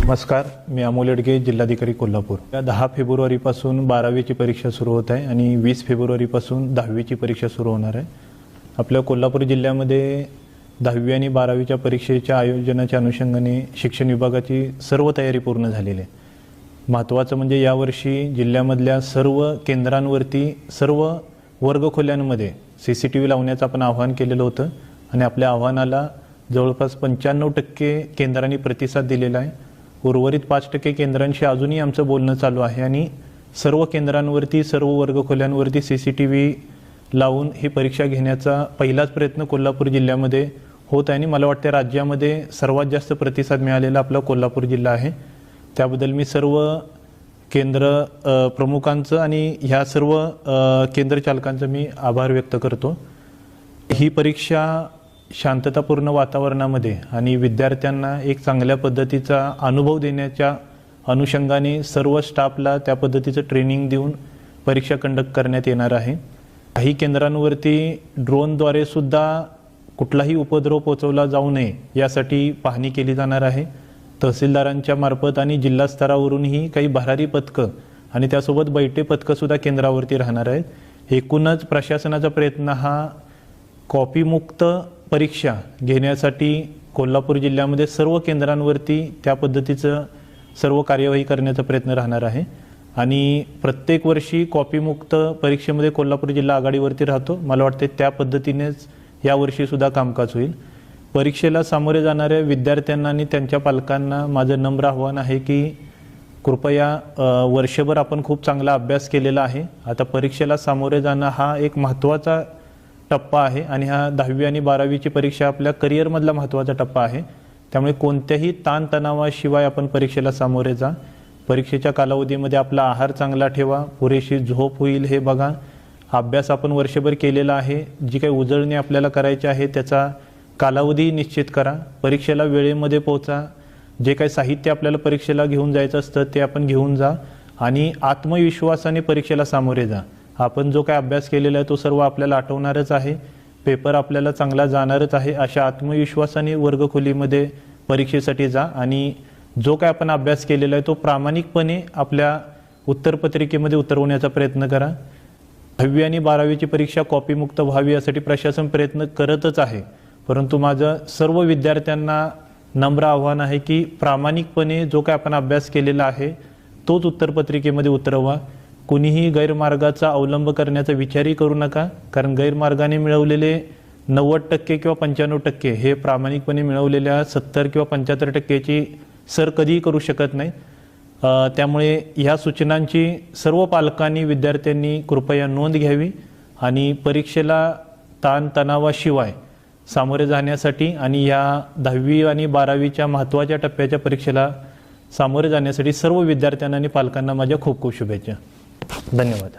नमस्कार, मी अमोल येडगे, जिल्हाधिकारी कोल्हापूर। 10 फेब्रुवारीपासून 12वीची परीक्षा सुरू होत आहे आणि 20 फेब्रुवारीपासून 10वीची परीक्षा सुरू होणार आहे। आपल्या कोल्हापूर जिल्ह्यामध्ये 10वी आणि 12वीच्या परीक्षेच्या आयोजनाच्या अनुषंगाने शिक्षण विभागाची सर्व तयारी पूर्ण झालेली आहे। महत्त्वाचं म्हणजे यावर्षी जिल्ह्यामधल्या सर्व केंद्रांवरती सर्व वर्गखोल्यांमध्ये CCTV लावण्याचं आपण आवाहन केलेलं होतं आणि आपल्या आव्हानाला जवळपास 95% केंद्रांनी प्रतिसाद दिलेला आहे। उर्वरित 5% केंद्रांशी अजूनही आमचं बोलणं चालू आहे आणि सर्व केंद्रांवरती सर्व वर्गखोल्यांवरती CCTV लावून ही परीक्षा घेण्याचा पहिलाच प्रयत्न कोल्हापूर जिल्ह्यामध्ये होत आहे आणि मला वाटतं राज्यामध्ये सर्वात जास्त प्रतिसाद मिळालेला आपला कोल्हापूर जिल्हा आहे। त्याबद्दल मी सर्व केंद्र प्रमुखांचं आणि ह्या सर्व केंद्र चालकांचं मी आभार व्यक्त करतो। ही परीक्षा शांततापूर्ण वातावरणामध्ये आणि विद्यार्थ्यांना एक चांगल्या पद्धतीचा अनुभव देण्याच्या अनुषंगाने सर्व स्टाफला त्या पद्धतीचं ट्रेनिंग देऊन परीक्षा कंडक्ट करण्यात येणार आहे। काही केंद्रांवरती ड्रोनद्वारे सुद्धा कुठलाही उपद्रव पोहोचवला जाऊ नये यासाठी पाहणी केली जाणार आहे। तहसीलदारांच्या मार्फत आणि जिल्हा स्तरावरूनही काही भरारी पथकं आणि त्यासोबत बैठे पथकं सुद्धा केंद्रावरती राहणार आहेत। एकूणच प्रशासनाचा प्रयत्न हा कॉपीमुक्त परीक्षा घेण्यासाठी कोल्हापूर जिल्ह्यामध्ये सर्व केंद्रांवरती त्या पद्धतीचं सर्व कार्यवाही करण्याचा प्रयत्न राहणार आहे आणि प्रत्येक वर्षी कॉपीमुक्त परीक्षेमध्ये कोल्हापूर जिल्हा आघाडीवरती राहतो। मला वाटते त्या पद्धतीनेच यावर्षी सुद्धा कामकाज होईल। परीक्षेला सामोरे जाणाऱ्या विद्यार्थ्यांना आणि त्यांच्या पालकांना माझं नम्र आव्हान आहे की कृपया वर्षभर आपण खूप चांगला अभ्यास केलेला आहे। आता परीक्षेला सामोरे जाणं हा एक महत्त्वाचा टप्पा आहे आणि हा 10वी आणि 12वीची परीक्षा आपल्या करिअरमधला महत्त्वाचा टप्पा आहे। त्यामुळे कोणत्याही ताणतणावाशिवाय आपण परीक्षेला सामोरे जा। परीक्षेच्या कालावधीमध्ये आपला आहार चांगला ठेवा, पुरेशी झोप होईल हे बघा। अभ्यास आपण वर्षभर केलेला आहे, जी काही उजळणी आपल्याला करायची आहे त्याचा कालावधी निश्चित करा। परीक्षेला वेळेमध्ये पोहोचा। जे काही साहित्य आपल्याला परीक्षेला घेऊन जायचं असतं ते आपण घेऊन जा आणि आत्मविश्वासाने परीक्षेला सामोरे जा। आपण जो काय अभ्यास केलेला आहे तो सर्व आपल्याला आठवणारच आहे, पेपर आपल्याला चांगला जाणारच आहे। अशा आत्मविश्वासाने वर्गखोलीमध्ये परीक्षेसाठी जा आणि जो काय आपण अभ्यास केलेला आहे तो प्रामाणिकपणे आपल्या उत्तरपत्रिकेमध्ये उतरवण्याचा प्रयत्न करा। 10वी आणि 12वीची परीक्षा कॉपीमुक्त व्हावी यासाठी प्रशासन प्रयत्न करतच आहे, परंतु माझं सर्व विद्यार्थ्यांना नम्र आव्हान आहे की प्रामाणिकपणे जो काय आपण अभ्यास केलेला आहे तोच उत्तरपत्रिकेमध्ये उतरवा। कुणीही गैरमार्गाचा अवलंब करण्याचा विचारही करू नका, कारण गैरमार्गाने मिळवलेले 90% किंवा 95% हे प्रामाणिकपणे मिळवलेल्या 70 किंवा 75%ची सर कधीही करू शकत नाही। त्यामुळे ह्या सूचनांची सर्व पालकांनी विद्यार्थ्यांनी कृपया नोंद घ्यावी आणि परीक्षेला ताणतणावाशिवाय सामोरे जाण्यासाठी आणि या 10वी आणि 12वीच्या महत्त्वाच्या टप्प्याच्या परीक्षेला सामोरे जाण्यासाठी सर्व विद्यार्थ्यांना आणि पालकांना माझ्या खूप खूप शुभेच्छा। धन्यवाद।